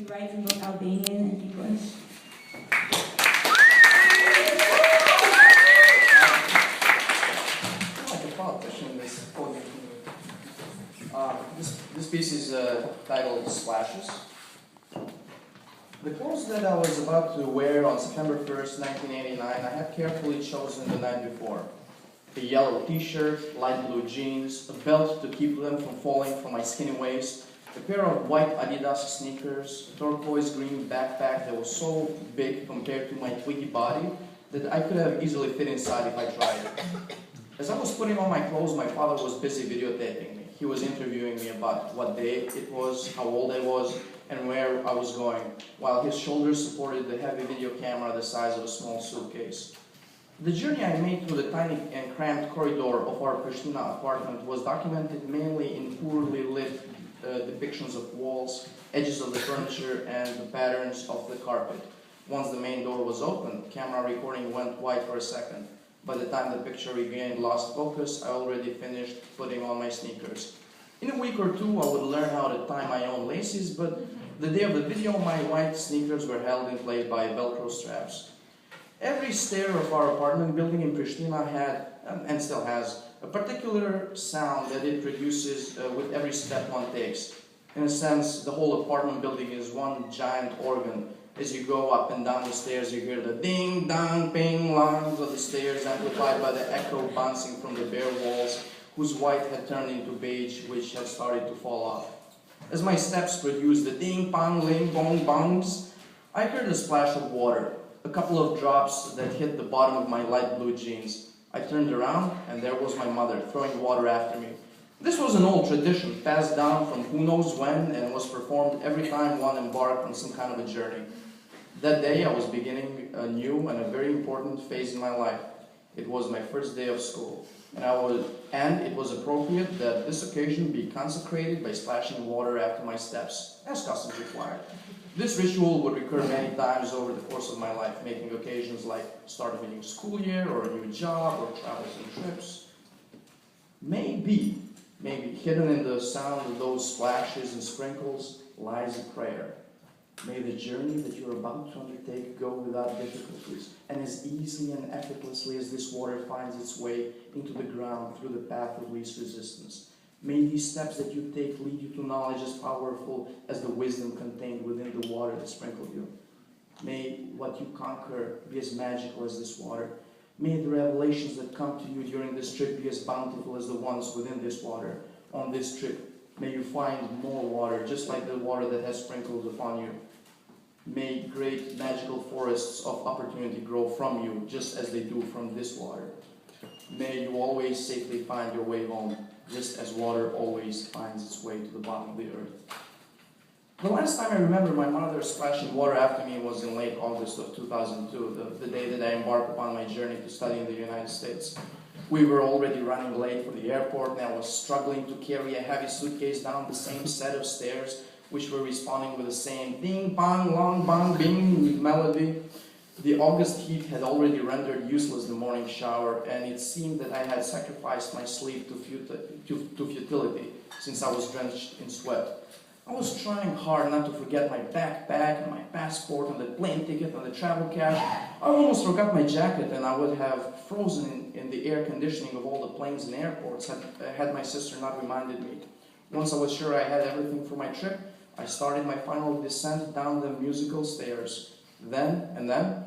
writes in both Albanian and English. I'm like a politician in this podium. This piece is titled Splashes. The clothes that I was about to wear on September 1st, 1989, I had carefully chosen the night before. A yellow t-shirt, light blue jeans, a belt to keep them from falling from my skinny waist, a pair of white Adidas sneakers, a turquoise green backpack that was so big compared to my twiggy body that I could have easily fit inside if I tried it. As I was putting on my clothes, my father was busy videotaping me. He was interviewing me about what day it was, how old I was, and where I was going, while his shoulders supported the heavy video camera the size of a small suitcase. The journey I made through the tiny and cramped corridor of our Pristina apartment was documented mainly in poorly lit depictions of walls, edges of the furniture, and the patterns of the carpet. Once the main door was open, camera recording went white for a second. By the time the picture regained lost focus, I already finished putting on my sneakers. In a week or two, I would learn how to tie my own laces, but the day of the video, my white sneakers were held in place by Velcro straps. Every stair of our apartment building in Pristina had, and still has, a particular sound that it produces with every step one takes. In a sense, the whole apartment building is one giant organ. As you go up and down the stairs, you hear the ding, dong, ping, longs of the stairs amplified by the echo bouncing from the bare walls, whose white had turned into beige, which had started to fall off. As my steps produced the ding, pong, ling, bong, bongs, I heard a splash of water, a couple of drops that hit the bottom of my light blue jeans. I turned around, and there was my mother, throwing water after me. This was an old tradition, passed down from who knows when, and was performed every time one embarked on some kind of a journey. That day, I was beginning a new and a very important phase in my life. It was my first day of school, and it was appropriate that this occasion be consecrated by splashing water after my steps, as customs required. This ritual would recur many times over the course of my life, making occasions like start of a new school year, or a new job, or travels and trips. Maybe hidden in the sound of those splashes and sprinkles lies a prayer. May the journey that you're about to undertake go without difficulties, and as easily and effortlessly as this water finds its way into the ground through the path of least resistance. May these steps that you take lead you to knowledge as powerful as the wisdom contained within the water that sprinkled you. May what you conquer be as magical as this water. May the revelations that come to you during this trip be as bountiful as the ones within this water. On this trip, may you find more water, just like the water that has sprinkled upon you. May great magical forests of opportunity grow from you, just as they do from this water. May you always safely find your way home, just as water always finds its way to the bottom of the earth. The last time I remember my mother splashing water after me was in late August of 2002, the day that I embarked upon my journey to study in the United States. We were already running late for the airport, and I was struggling to carry a heavy suitcase down the same set of stairs, which were responding with the same ding, pong, long, bong, bing melody. The August heat had already rendered useless the morning shower, and it seemed that I had sacrificed my sleep to futility, since I was drenched in sweat. I was trying hard not to forget my backpack and my passport and the plane ticket and the travel cash. I almost forgot my jacket, and I would have frozen in the air conditioning of all the planes and airports had my sister not reminded me. Once I was sure I had everything for my trip, I started my final descent down the musical stairs. Then,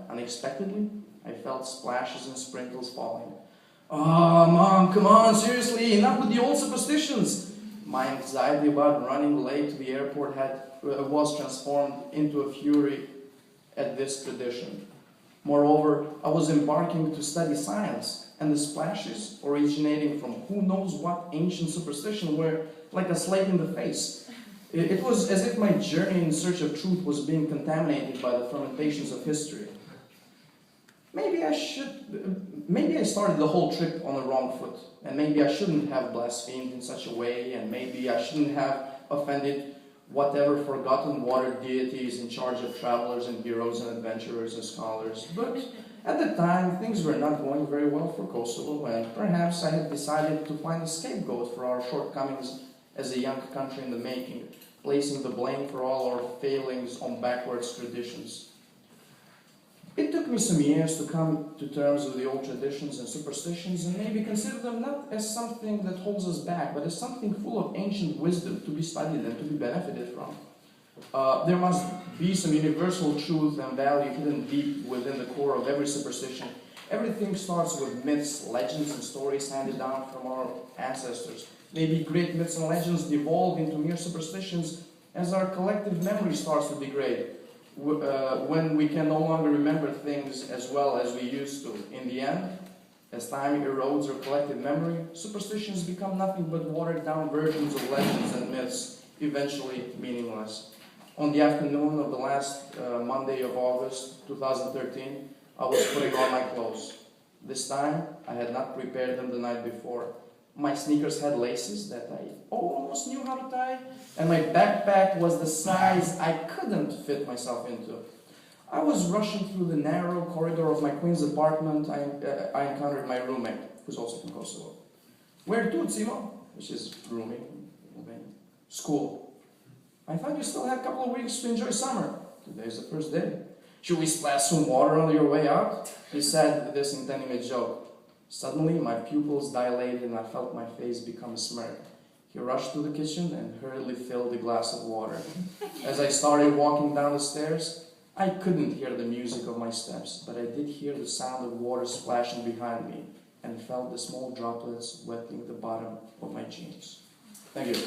unexpectedly, I felt splashes and sprinkles falling. "Ah, Mom, come on, seriously, enough with the old superstitions!" My anxiety about running late to the airport was transformed into a fury at this tradition. Moreover, I was embarking to study science, and the splashes, originating from who knows what ancient superstition, were like a slap in the face. It was as if my journey in search of truth was being contaminated by the fermentations of history. Maybe I started the whole trip on the wrong foot, and maybe I shouldn't have blasphemed in such a way, and maybe I shouldn't have offended whatever forgotten water deity is in charge of travelers and heroes and adventurers and scholars. But at the time, things were not going very well for Kosovo, and perhaps I had decided to find a scapegoat for our shortcomings as a young country in the making, placing the blame for all our failings on backwards traditions. It took me some years to come to terms with the old traditions and superstitions and maybe consider them not as something that holds us back, but as something full of ancient wisdom to be studied and to be benefited from. There must be some universal truth and value hidden deep within the core of every superstition. Everything starts with myths, legends, and stories handed down from our ancestors. Maybe great myths and legends devolve into mere superstitions as our collective memory starts to degrade, when we can no longer remember things as well as we used to. In the end, as time erodes our collective memory, superstitions become nothing but watered-down versions of legends and myths, eventually meaningless. On the afternoon of the last Monday of August 2013, I was putting on my clothes. This time, I had not prepared them the night before. My sneakers had laces that I almost knew how to tie, and my backpack was the size I couldn't fit myself into. I was rushing through the narrow corridor of my Queen's apartment. I encountered my roommate, who's also from Kosovo. Where to, Simo? Which is rooming in Albania. School. I thought you still had a couple of weeks to enjoy summer. Today's the first day. Should we splash some water on your way out? He said this intending a joke. Suddenly, my pupils dilated and I felt my face become a smirk. He rushed to the kitchen and hurriedly filled a glass of water. As I started walking down the stairs, I couldn't hear the music of my steps, but I did hear the sound of water splashing behind me and felt the small droplets wetting the bottom of my jeans. Thank you.